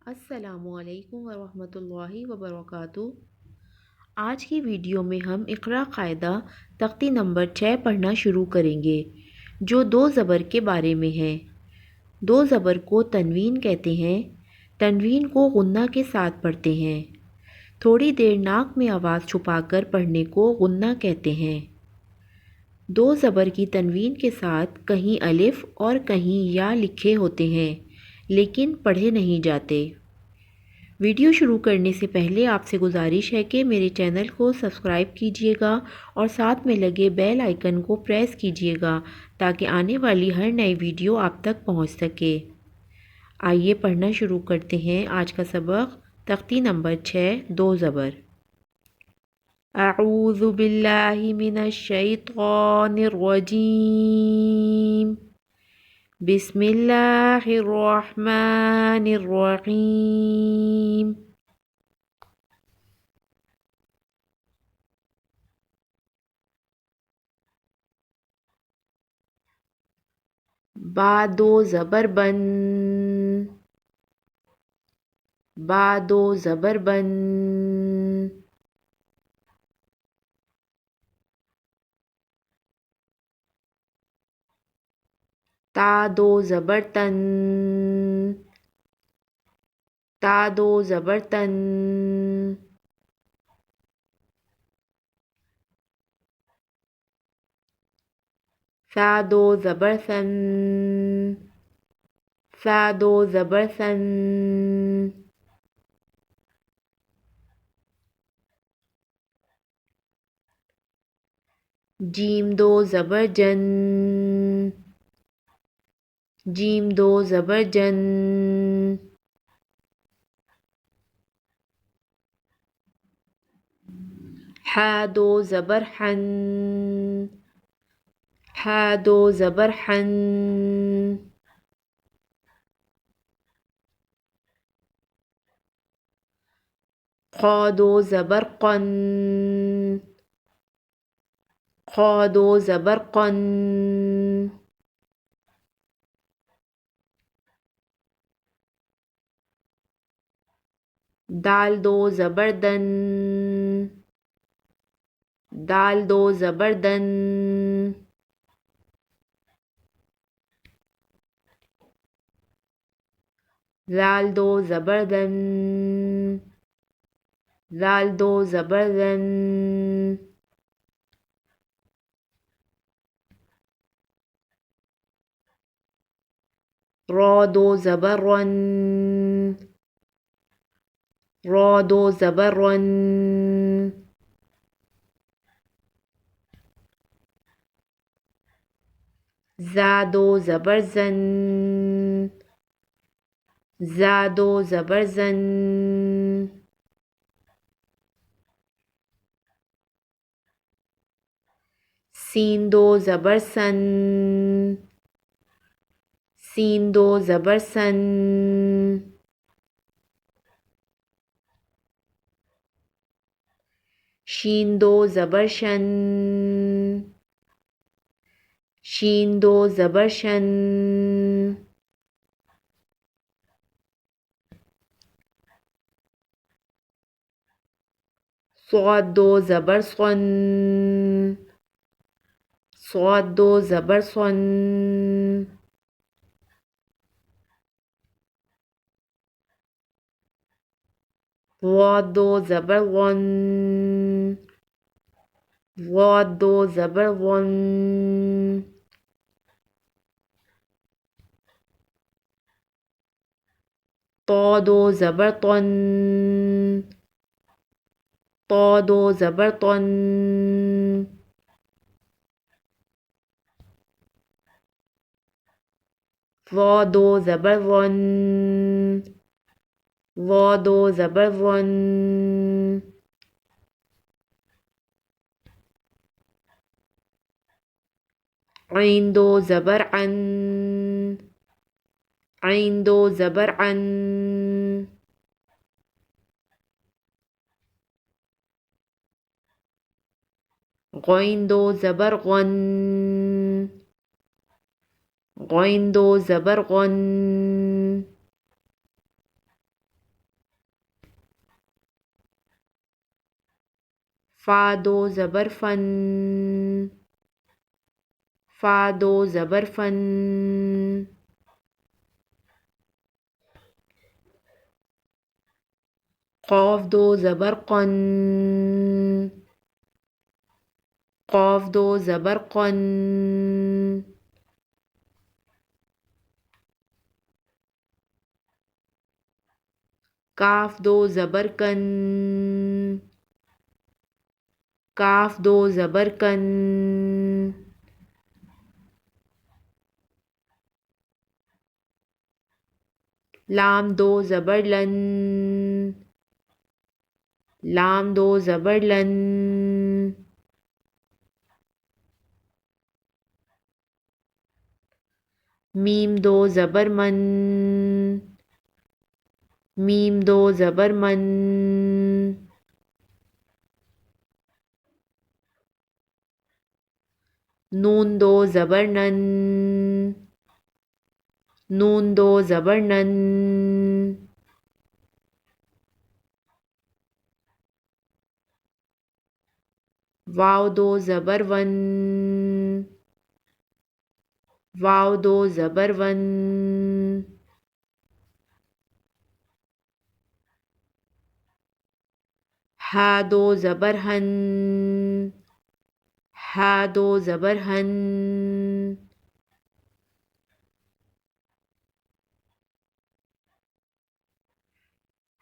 السلام علیکم ورحمۃ اللہ وبرکاتہ۔ آج کی ویڈیو میں ہم اقرا قاعدہ تختی نمبر 6 پڑھنا شروع کریں گے، جو دو زبر کے بارے میں ہے۔ دو زبر کو تنوین کہتے ہیں۔ تنوین کو غنہ کے ساتھ پڑھتے ہیں۔ تھوڑی دیر ناک میں آواز چھپا کر پڑھنے کو غنہ کہتے ہیں۔ دو زبر کی تنوین کے ساتھ کہیں الف اور کہیں یا لکھے ہوتے ہیں، لیکن پڑھے نہیں جاتے۔ ویڈیو شروع کرنے سے پہلے آپ سے گزارش ہے کہ میرے چینل کو سبسکرائب کیجیے گا اور ساتھ میں لگے بیل آئیکن کو پریس کیجیے گا تاکہ آنے والی ہر نئی ویڈیو آپ تک پہنچ سکے۔ آئیے پڑھنا شروع کرتے ہیں۔ آج کا سبق تختی نمبر 6 دو زبر۔ اعوذ باللہ من الشیطان الرجیم، بسم اللہ الرحمن الرحیم۔ با دو زبر بن، با دو زبر بن۔ تا دو زبر تن، تا دو زبر تن۔ ثا دو زبر ثن، ثا دو زبر ثن۔ جیم دو زبر جن، جیم دو زبر جن۔ حا دو زبر حن، حا دو زبر حن۔ قا دو زبر قن، قا دو زبر قن۔ دال دو زبر دن، دال دو زبر دن۔ زال دو زبر دن، زال دو زبر دن۔ را دو زبر رن، را دو زبر رن۔ زا دو زبر زن، زا دو زبر زن۔ سین دو زبر سن، سین دو زبر سن۔ شین دو زبر شن، شین دو زبر شن۔ صاد دو زبر صن، صاد دو زبر صن۔ ضاد دو زبر غن، ضاد دو زبر غن۔ طا دو زبر طن، طا دو زبر طن۔ ظا دو زبر ظن، ظا دو زبر ظن۔ عین دو زبر عن، عین دو زبر عن۔ غین دو زبر غن، غین دو زبر غن۔ فا دو زبر فن، فا دو زبر فن. قاف دو زبر قن، قاف دو زبر قن. کاف دو زبر کن، کاف دو زبر کن. لام دو زبر لن، لام دو زبر لن. میم دو زبر من، میم دو زبر من. نون دو زبر نن، نون دو زبر نن. واو دو زبر ون، واو دو زبر ون. ہا دو زبر ہن، ہا دو زبر ہن.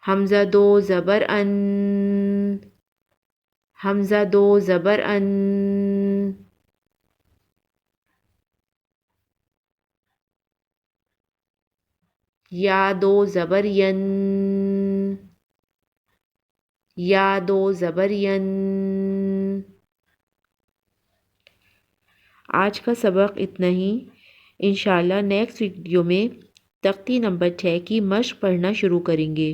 حمزہ دو زبر ان، حمزہ دو زبر ان. یا دو زبر ین، یا دو زبر ین. آج کا سبق اتنا ہی. انشاءاللہ نیکسٹ ویڈیو میں تختی نمبر 6 کی مشق پڑھنا شروع کریں گے.